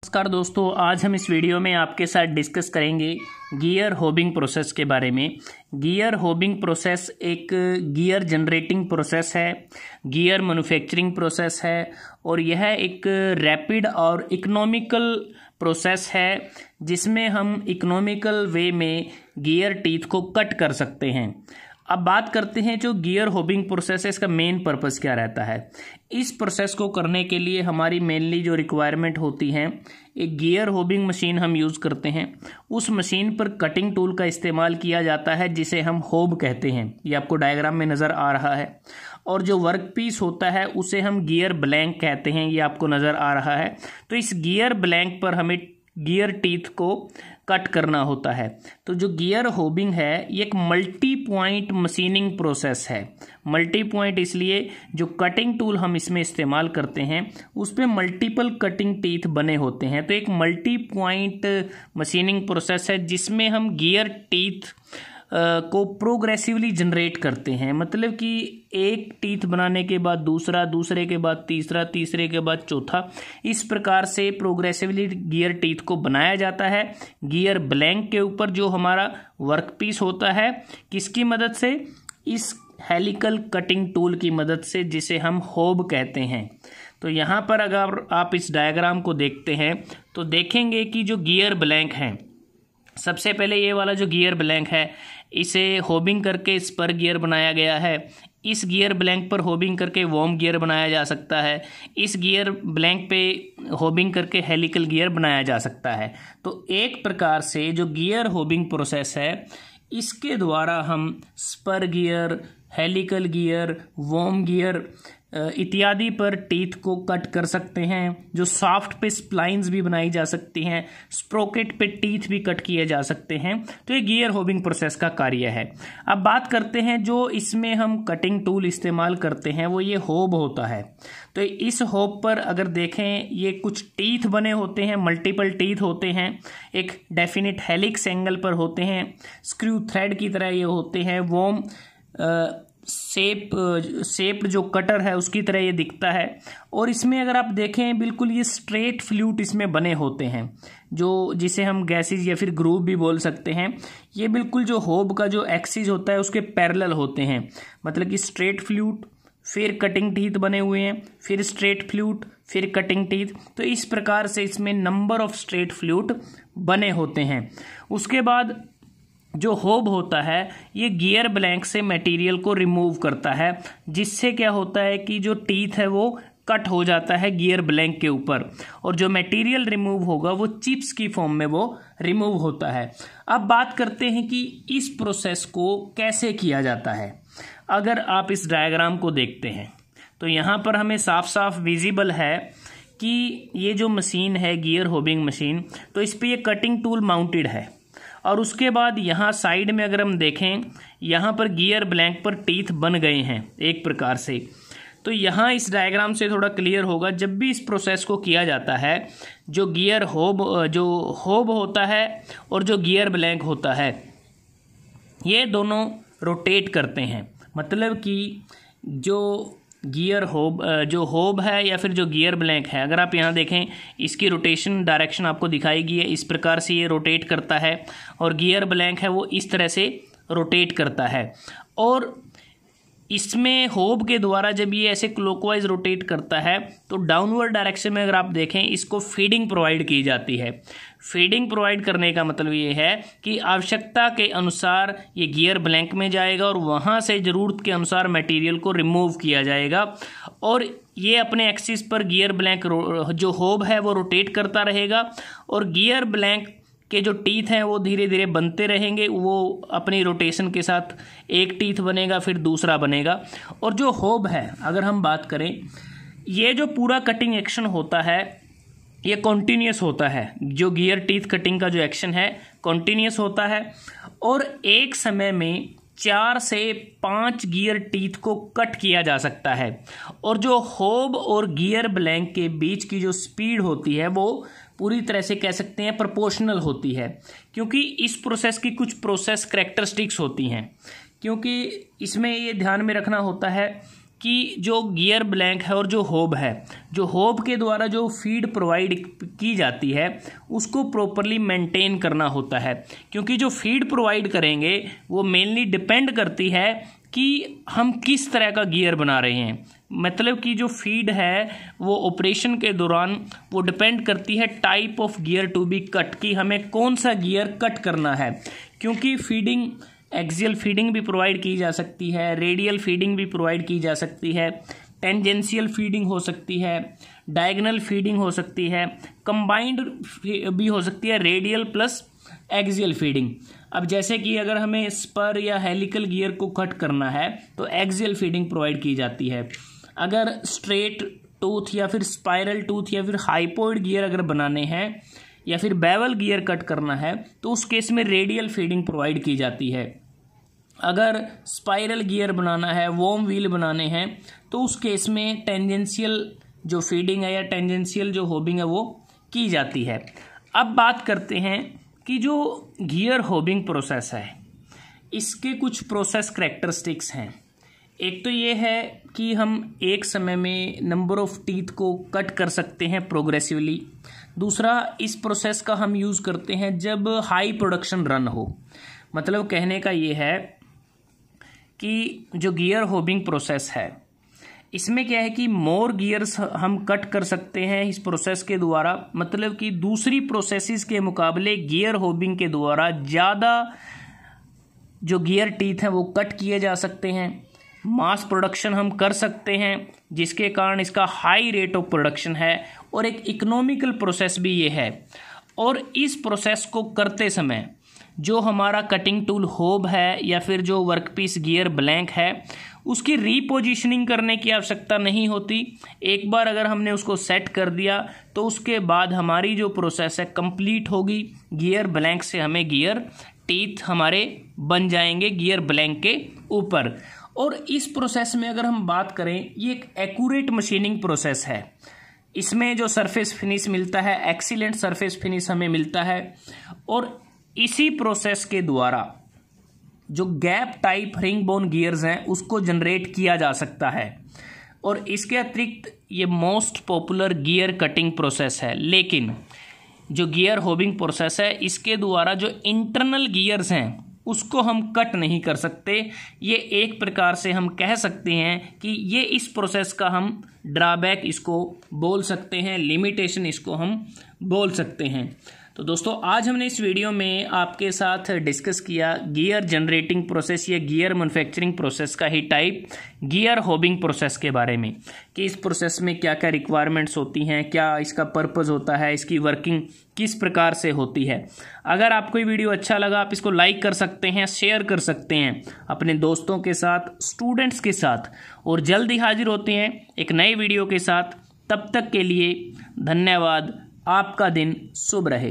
नमस्कार दोस्तों, आज हम इस वीडियो में आपके साथ डिस्कस करेंगे गियर होबिंग प्रोसेस के बारे में। गियर होबिंग प्रोसेस एक गियर जनरेटिंग प्रोसेस है, गियर मैन्युफैक्चरिंग प्रोसेस है और यह एक रैपिड और इकोनॉमिकल प्रोसेस है जिसमें हम इकोनॉमिकल वे में गियर टीथ को कट कर सकते हैं। अब बात करते हैं जो गियर होबिंग प्रोसेस है, इसका मेन पर्पस क्या रहता है। इस प्रोसेस को करने के लिए हमारी मेनली जो रिक्वायरमेंट होती है, एक गियर होबिंग मशीन हम यूज़ करते हैं। उस मशीन पर कटिंग टूल का इस्तेमाल किया जाता है जिसे हम होब कहते हैं, ये आपको डायग्राम में नज़र आ रहा है। और जो वर्क पीस होता है उसे हम गियर ब्लैंक कहते हैं, ये आपको नज़र आ रहा है। तो इस गियर ब्लैंक पर हमें गियर टीथ को कट करना होता है। तो जो गियर होबिंग है ये एक मल्टी पॉइंट मशीनिंग प्रोसेस है। मल्टी पॉइंट इसलिए जो कटिंग टूल हम इसमें इस्तेमाल करते हैं उस पर मल्टीपल कटिंग टीथ बने होते हैं। तो एक मल्टी पॉइंट मशीनिंग प्रोसेस है जिसमें हम गियर टीथ को प्रोग्रेसिवली जनरेट करते हैं। मतलब कि एक टीथ बनाने के बाद दूसरा, दूसरे के बाद तीसरा, तीसरे के बाद चौथा, इस प्रकार से प्रोग्रेसिवली गियर टीथ को बनाया जाता है। गियर ब्लैंक के ऊपर जो हमारा वर्क पीस होता है, किसकी मदद से? इस हेलिकल कटिंग टूल की मदद से, जिसे हम होब कहते हैं। तो यहाँ पर अगर आप इस डायग्राम को देखते हैं तो देखेंगे कि जो गियर ब्लैंक हैं, सबसे पहले ये वाला जो गियर ब्लैंक है इसे होबिंग करके स्पर गियर बनाया गया है। इस गियर ब्लैंक पर होबिंग करके वॉर्म गियर बनाया जा सकता है। इस गियर ब्लैंक पे होबिंग करके हेलिकल गियर बनाया जा सकता है। तो एक प्रकार से जो गियर होबिंग प्रोसेस है इसके द्वारा हम spur gear, helical gear, worm gear इत्यादि पर टीथ को कट कर सकते हैं। जो शाफ्ट पे स्प्लाइंस भी बनाई जा सकती हैं, स्प्रोकेट पे टीथ भी कट किए जा सकते हैं। तो ये गियर होबिंग प्रोसेस का कार्य है। अब बात करते हैं जो इसमें हम कटिंग टूल इस्तेमाल करते हैं वो ये होब होता है। तो इस होब पर अगर देखें ये कुछ टीथ बने होते हैं, मल्टीपल टीथ होते हैं, एक डेफिनेट हेलिक्स एंगल पर होते हैं, स्क्रू थ्रेड की तरह ये होते हैं, वॉर्म शेप्ड जो कटर है उसकी तरह ये दिखता है। और इसमें अगर आप देखें बिल्कुल ये स्ट्रेट फ्लूट इसमें बने होते हैं, जो जिसे हम गैसेज या फिर ग्रूव भी बोल सकते हैं। ये बिल्कुल जो होब का जो एक्सिस होता है उसके पैरेलल होते हैं। मतलब कि स्ट्रेट फ्लूट, फिर कटिंग टीथ बने हुए हैं, फिर स्ट्रेट फ्लूट, फिर कटिंग टीथ। तो इस प्रकार से इसमें नंबर ऑफ स्ट्रेट फ्लूट बने होते हैं। उसके बाद जो होब होता है ये गियर ब्लैंक से मटेरियल को रिमूव करता है, जिससे क्या होता है कि जो टीथ है वो कट हो जाता है गियर ब्लैंक के ऊपर, और जो मटेरियल रिमूव होगा वो चिप्स की फॉर्म में वो रिमूव होता है। अब बात करते हैं कि इस प्रोसेस को कैसे किया जाता है। अगर आप इस डायग्राम को देखते हैं तो यहाँ पर हमें साफ साफ विजिबल है कि ये जो मशीन है गियर होबिंग मशीन, तो इस पर ये कटिंग टूल माउंटेड है। और उसके बाद यहाँ साइड में अगर हम देखें, यहाँ पर गियर ब्लैंक पर टीथ बन गए हैं एक प्रकार से। तो यहाँ इस डायग्राम से थोड़ा क्लियर होगा, जब भी इस प्रोसेस को किया जाता है जो होब होता है और जो गियर ब्लैंक होता है ये दोनों रोटेट करते हैं। मतलब कि जो होब है या फिर जो गियर ब्लैंक है, अगर आप यहाँ देखें इसकी रोटेशन डायरेक्शन आपको दिखाई गई है, इस प्रकार से ये रोटेट करता है। और गियर ब्लैंक है वो इस तरह से रोटेट करता है। और इसमें होब के द्वारा जब ये ऐसे क्लॉकवाइज रोटेट करता है तो डाउनवर्ड डायरेक्शन में अगर आप देखें इसको फीडिंग प्रोवाइड की जाती है। फीडिंग प्रोवाइड करने का मतलब ये है कि आवश्यकता के अनुसार ये गियर ब्लैंक में जाएगा और वहाँ से ज़रूरत के अनुसार मटेरियल को रिमूव किया जाएगा। और ये अपने एक्सिस पर गियर ब्लैंक जो होब है वो रोटेट करता रहेगा, और गियर ब्लैंक के जो टीथ हैं वो धीरे धीरे बनते रहेंगे। वो अपनी रोटेशन के साथ एक टीथ बनेगा फिर दूसरा बनेगा। और जो होब है अगर हम बात करें, ये जो पूरा कटिंग एक्शन होता है ये कॉन्टीन्यूस होता है। जो गियर टीथ कटिंग का जो एक्शन है कॉन्टीन्यूस होता है, और एक समय में 4 से 5 गियर टीथ को कट किया जा सकता है। और जो होब और गियर ब्लैंक के बीच की जो स्पीड होती है वो पूरी तरह से कह सकते हैं प्रोपोर्शनल होती है, क्योंकि इस प्रोसेस की कुछ प्रोसेस करैक्टरिस्टिक्स होती हैं। क्योंकि इसमें ये ध्यान में रखना होता है कि जो गियर ब्लैंक है और जो होब है, जो होब के द्वारा जो फीड प्रोवाइड की जाती है उसको प्रॉपरली मेंटेन करना होता है, क्योंकि जो फीड प्रोवाइड करेंगे वो मेनली डिपेंड करती है कि हम किस तरह का गियर बना रहे हैं। मतलब कि जो फीड है वो ऑपरेशन के दौरान वो डिपेंड करती है type of gear to be cut, कि हमें कौन सा गियर कट करना है, क्योंकि फीडिंग एक्सियल फीडिंग भी प्रोवाइड की जा सकती है, रेडियल फीडिंग भी प्रोवाइड की जा सकती है, टेंजेंशियल फीडिंग हो सकती है, डायगोनल फीडिंग हो सकती है, कंबाइंड भी हो सकती है, रेडियल प्लस एक्सियल फीडिंग। अब जैसे कि अगर हमें स्पर या हेलिकल गियर को कट करना है तो एक्सियल फीडिंग प्रोवाइड की जाती है। अगर स्ट्रेट टूथ या फिर स्पाइरल टूथ या फिर हाइपोइड गियर अगर बनाने हैं या फिर बेवल गियर कट करना है तो उस केस में रेडियल फीडिंग प्रोवाइड की जाती है। अगर स्पाइरल गियर बनाना है, वॉर्म व्हील बनाने हैं, तो उस केस में टेंजेंशियल जो फीडिंग है या टेंजेंशियल जो होबिंग है वो की जाती है। अब बात करते हैं कि जो गियर होबिंग प्रोसेस है इसके कुछ प्रोसेस करैक्टरिस्टिक्स हैं। एक तो ये है कि हम एक समय में नंबर ऑफ टीथ को कट कर सकते हैं प्रोग्रेसिवली। दूसरा, इस प्रोसेस का हम यूज़ करते हैं जब हाई प्रोडक्शन रन हो। मतलब कहने का ये है कि जो गियर होबिंग प्रोसेस है इसमें क्या है कि मोर गियर्स हम कट कर सकते हैं इस प्रोसेस के द्वारा। मतलब कि दूसरी प्रोसेसेस के मुकाबले गियर होबिंग के द्वारा ज़्यादा जो गियर टीथ हैं वो कट किए जा सकते हैं। मास प्रोडक्शन हम कर सकते हैं जिसके कारण इसका हाई रेट ऑफ प्रोडक्शन है और एक इकोनॉमिकल प्रोसेस भी ये है। और इस प्रोसेस को करते समय जो हमारा कटिंग टूल होब है या फिर जो वर्कपीस गियर ब्लैंक है उसकी रीपोजिशनिंग करने की आवश्यकता नहीं होती। एक बार अगर हमने उसको सेट कर दिया तो उसके बाद हमारी जो प्रोसेस है कंप्लीट होगी। गियर ब्लैंक से हमें गियर टीथ हमारे बन जाएंगे गियर ब्लैंक के ऊपर। और इस प्रोसेस में अगर हम बात करें ये एक एक्यूरेट मशीनिंग प्रोसेस है। इसमें जो सरफेस फिनिश मिलता है एक्सीलेंट सरफेस फिनिश हमें मिलता है। और इसी प्रोसेस के द्वारा जो gap type ring bone gears हैं उसको जनरेट किया जा सकता है। और इसके अतिरिक्त ये most popular gear cutting process है। लेकिन जो गियर होबिंग प्रोसेस है इसके द्वारा जो इंटरनल गियर्स हैं उसको हम कट नहीं कर सकते। ये एक प्रकार से हम कह सकते हैं कि ये इस प्रोसेस का हम ड्रॉबैक इसको बोल सकते हैं, लिमिटेशन इसको हम बोल सकते हैं। तो दोस्तों आज हमने इस वीडियो में आपके साथ डिस्कस किया गियर जनरेटिंग प्रोसेस या गियर मैन्युफैक्चरिंग प्रोसेस का ही टाइप गियर होबिंग प्रोसेस के बारे में, कि इस प्रोसेस में क्या क्या रिक्वायरमेंट्स होती हैं, क्या इसका पर्पस होता है, इसकी वर्किंग किस प्रकार से होती है। अगर आपको ये वीडियो अच्छा लगा आप इसको लाइक कर सकते हैं, शेयर कर सकते हैं अपने दोस्तों के साथ, स्टूडेंट्स के साथ। और जल्द ही हाजिर होते हैं एक नए वीडियो के साथ। तब तक के लिए धन्यवाद। आपका दिन शुभ रहे।